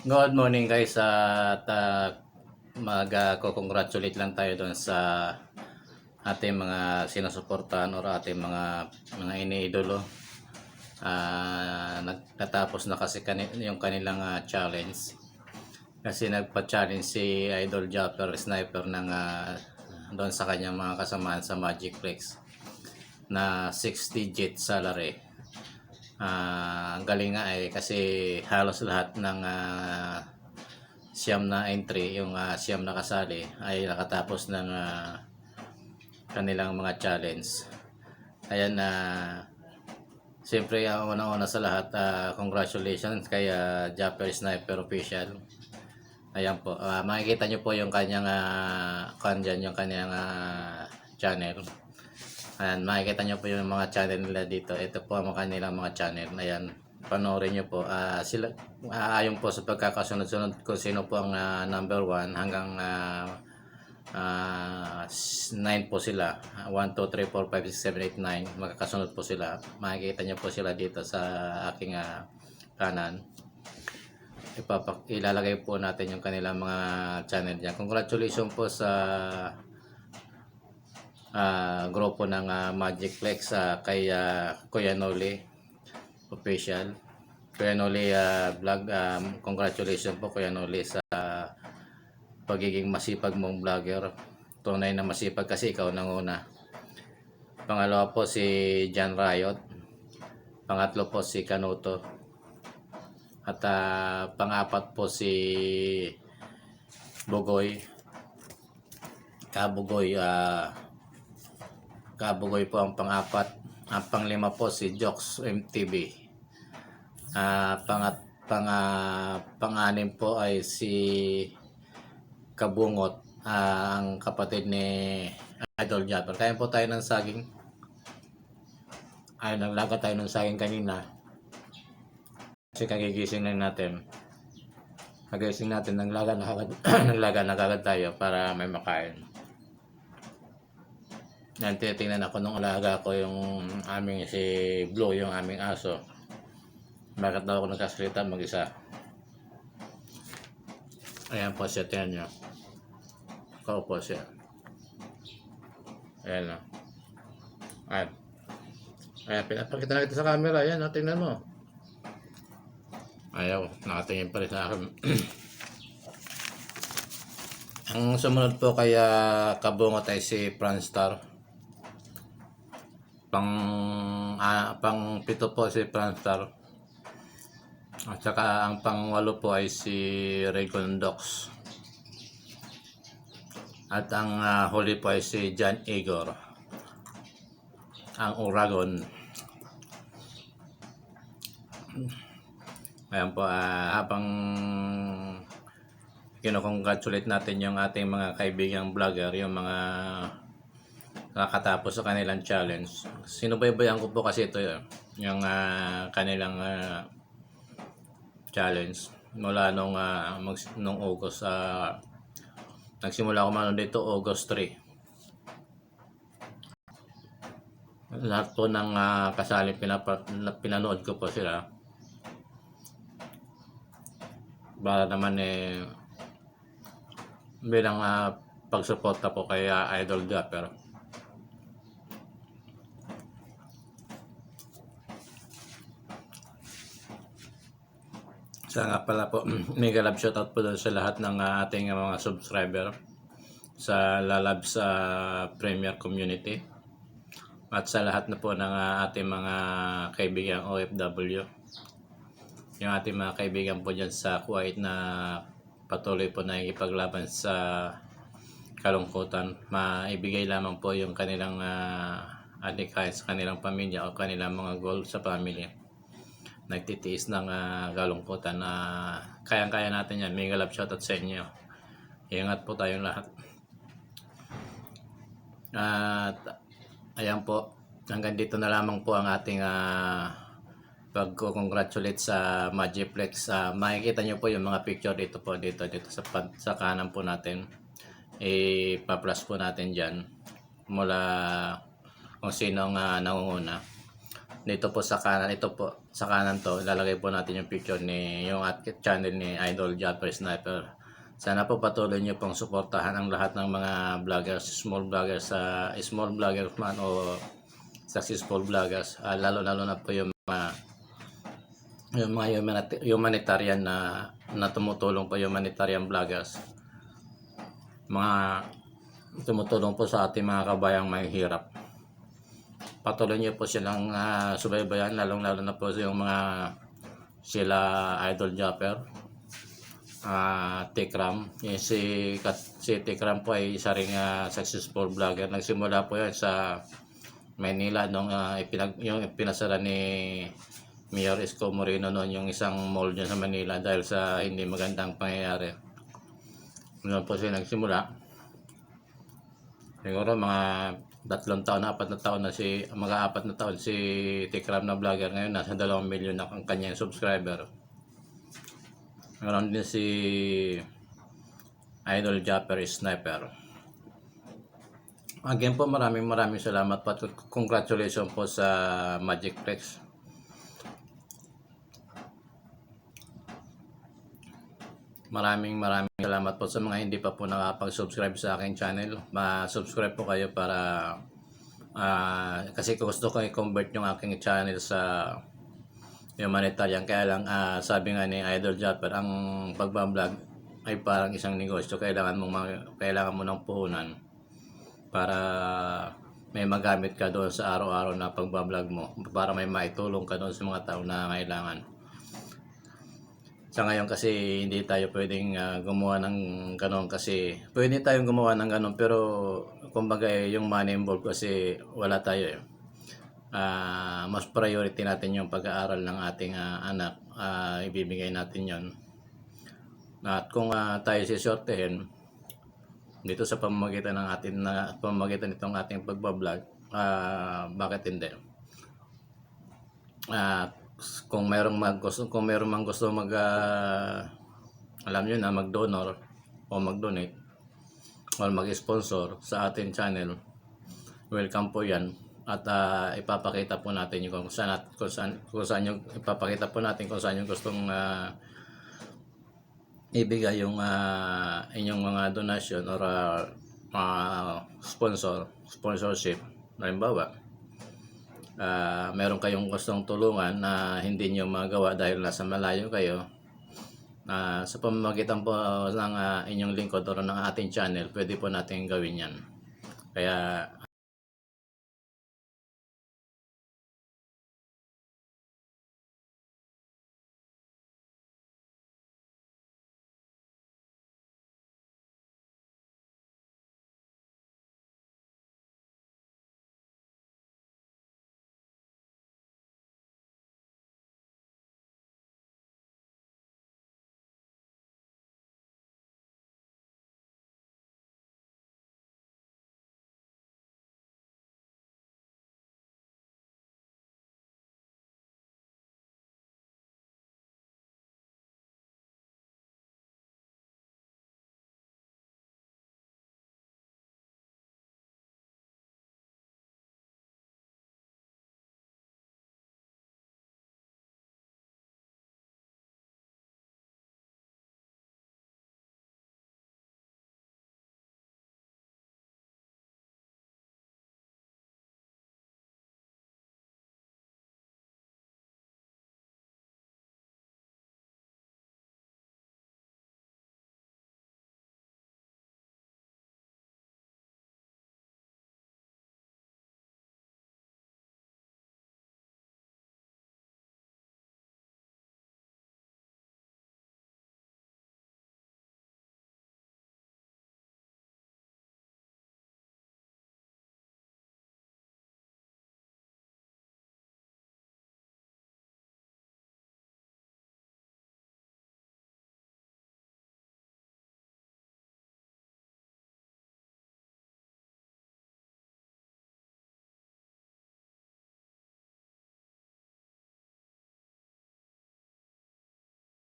Good morning guys at mag-congratulate lang tayo doon sa ating mga sinusuportahan or ating mga iniidolo. Nagtatapos na kasi yung kanilang challenge. Kasi nagpa-challenge si Idol Japper Sniper ng doon sa kanyang mga kasamaan sa Magic Flex na 6 digit salary. Ang galing nga kasi halos lahat ng siyam na entry, yung siyam na kasali ay nakatapos ng kanilang mga challenge. Ayan siyempre una-una sa lahat, congratulations kay Japper Sniper Official. Ayan po, makikita nyo po yung kanyang yung kanyang channel. Ayan, makikita nyo po yung mga channel nila dito. Ito po ang kanilang mga channel. Ayan, panoorin nyo po. Sila, ayon po sa pagkakasunod-sunod kung sino po ang number 1 hanggang 9 po sila. 1, 2, 3, 4, 5, 6, 7, 8, 9. Magkakasunod po sila. Makikita nyo po sila dito sa aking kanan. Ilalagay po natin yung kanilang mga channel dyan. Congratulations po sa grupo ng Magic Flex kay Kuya Noli Official. Kuya Noli vlog, congratulations po Kuya Noli sa pagiging masipag mong vlogger. Tunay na masipag kasi ikaw nanguna. Pangalawa po si John Riot. Pangatlo po si Kanuto. At pang-apat po si Bugoy. Kabugoy po ang pang-apat. Ang pang-lima po si Jokes MTV. Pang-anim po ay si Kabungot, ang kapatid ni Idol Japper. Kaya po tayo ng saging. Naglaga tayo ng saging kanina. Kasi kagigising lang natin. Kagigising natin, naglaga na kagad tayo para may makain. Tinitingnan ako nung alaga ko yung aming si Blue, yung aming aso. Bakit daw ako nagkasalita mag-isa? Ayan po siya, tingnan nyo. Kaupo siya. Ayan o. Ayan, pinapakita na kita sa camera. Ayan, tingnan mo. Ayaw, nakatingin pa rin sa akin. Ang sumunod po kay Kabungot ay si Franstar. Pang pito po si Franstar. At saka ang pang 8 po ay si Regondox. At ang huli po ay si John Igor. Ang Uragon. Ayan po, habang kinocongratulate natin yung ating mga kaibigang vlogger, yung mga nakatapos sa kanilang challenge. Sinubaybayan ko po kasi ito yung kanilang challenge mula nung August. Nagsimula ako manood dito August 3. Lahat po ng kasali pinanood ko po sila. Para naman bilang pagsuporta po kay Idol Japper. Sa nga pala po, mega love shoutout po doon sa lahat ng ating mga subscriber sa Lalab sa Premier Community at sa lahat na po ng ating mga kaibigan OFW, yung ating mga kaibigan po dyan sa Kuwait na patuloy po na ikipaglaban sa kalungkutan. Maibigay lamang po yung kanilang adhikain sa kanilang pamilya o kanilang mga goal sa pamilya. Nagtitiis ng kalungkutan na kayang-kaya natin yan. Mega love shoutout sa inyo. Ingat po tayong lahat. At ayan po, hanggang dito na lamang po ang ating pag-congratulate sa Magiflex. Makikita nyo po yung mga picture dito sa kanan po natin. Pa-plus po natin dyan mula kung sino ang nangunguna. dito po sa kanan, ito po sa kanan to, ilalagay po natin yung picture ni yung at channel ni Idol Japper Sniper. Sana po patuloy niyo pong suportahan ang lahat ng mga vloggers, small vloggers man o successful vloggers, lalo na po yung mga humanitarian na tumutulong po, humanitarian vloggers, mga tumutulong po sa ating mga kabayang mahihirap. Patuloy niyo po silang subaybayan, lalo na po yung mga sila Idol Japper, Tikram. Si Tikram po ay isa ring successful vlogger. Nagsimula po yan sa Manila nung yung pinasara ni Mayor Isko Moreno noon yung isang mall dyan sa Manila dahil sa hindi magandang pangyayari. Noon po siya nagsimula. Siguro mga 3 taon, 4 na taon na mga 4 na taon si Tikram na vlogger. Ngayon nasa 2 milyon na ang kanyang subscriber. Meron din si Idol Japper Sniper. Again po, maraming salamat po at congratulations po sa Magic Flex. Maraming salamat po sa mga hindi pa po nakapag-subscribe sa aking channel. Ma-subscribe po kayo para kasi gusto ko i-convert yung aking channel sa humanitarian. Kaya lang sabi nga ni Idol Japper, ang pagbablog ay parang isang negosyo. Kailangan mo ng puhunan para may magamit ka doon sa araw-araw na pagbablog mo, para may maitulong ka doon sa mga tao na kailangan. Sa ngayon kasi hindi tayo pwedeng gumawa ng ganon, kasi pwede tayong gumawa ng ganon pero kumbaga yung money involved kasi wala tayo mas priority natin yung pag-aaral ng ating anak, ibibigay natin yon. At kung tayo sisortehin dito sa pamamagitan nitong ating pagbablog, bakit hindi? Kung mayroong mang gusto alam niyo na mag-donor o mag-donate o mag-sponsor sa ating channel, welcome po yan. At ipapakita po natin yung kung saan yung ipapakita po natin kung saan yung gustong ibigay yung inyong mga donation or sponsorship. Halimbawa, meron kayong gustong tulungan na hindi nyo magawa dahil nasa malayo kayo, sa pamamagitan po ng inyong lingkod o ng ating channel, pwede po natin gawin yan. Kaya